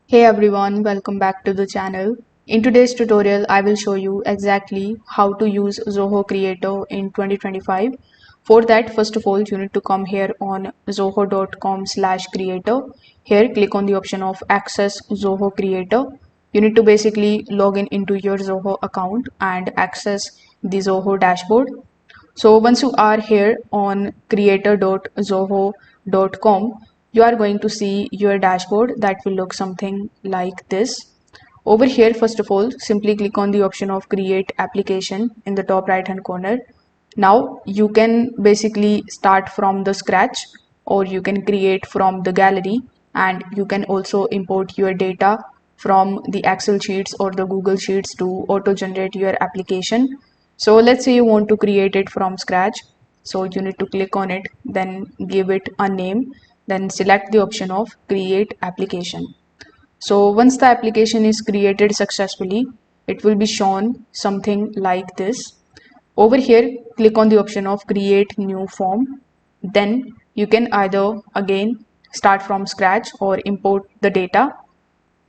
Hey everyone, welcome back to the channel. In today's tutorial, I will show you exactly how to use Zoho Creator in 2025. For that, first of all, you need to come here on zoho.com/creator. Here, click on the option of Access Zoho Creator. You need to basically log in into your Zoho account and access the Zoho dashboard. So once you are here on creator.zoho.com, you are going to see your dashboard that will look something like this. Over here, first of all, simply click on the option of create application in the top right hand corner. Now you can basically start from the scratch or you can create from the gallery, and you can also import your data from the Excel sheets or the Google Sheets to auto generate your application. So let's say you want to create it from scratch. So you need to click on it, then give it a name, then select the option of create application. So once the application is created successfully, it will be shown something like this. Over here, click on the option of create new form. Then you can either again start from scratch or import the data.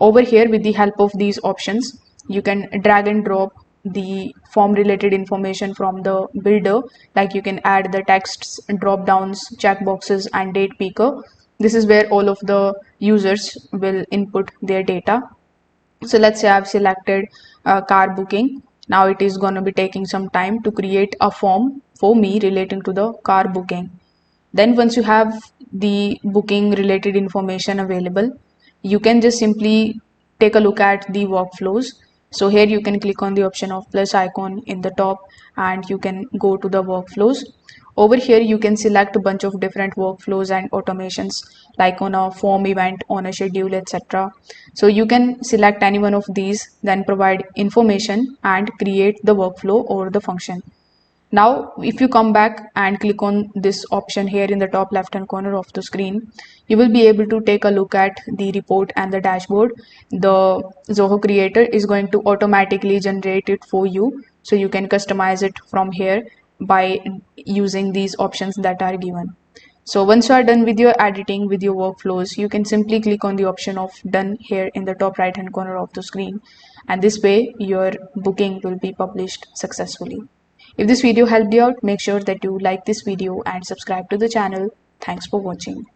Over here, with the help of these options, you can drag and drop the form related information from the builder, like you can add the texts, drop downs, checkboxes and date picker. This is where all of the users will input their data. So let's say I've selected car booking. Now it is going to be taking some time to create a form for me relating to the car booking. Then once you have the booking related information available, you can just simply take a look at the workflows. So here you can click on the option of plus icon in the top and you can go to the workflows. Over here you can select a bunch of different workflows and automations, like on a form event, on a schedule, etc. So you can select any one of these, then provide information and create the workflow or the function. Now, if you come back and click on this option here in the top left hand corner of the screen, you will be able to take a look at the report and the dashboard. The Zoho Creator is going to automatically generate it for you, so you can customize it from here by using these options that are given. So once you are done with your editing, with your workflows, you can simply click on the option of done here in the top right hand corner of the screen, and this way your booking will be published successfully. If this video helped you out, make sure that you like this video and subscribe to the channel. Thanks for watching.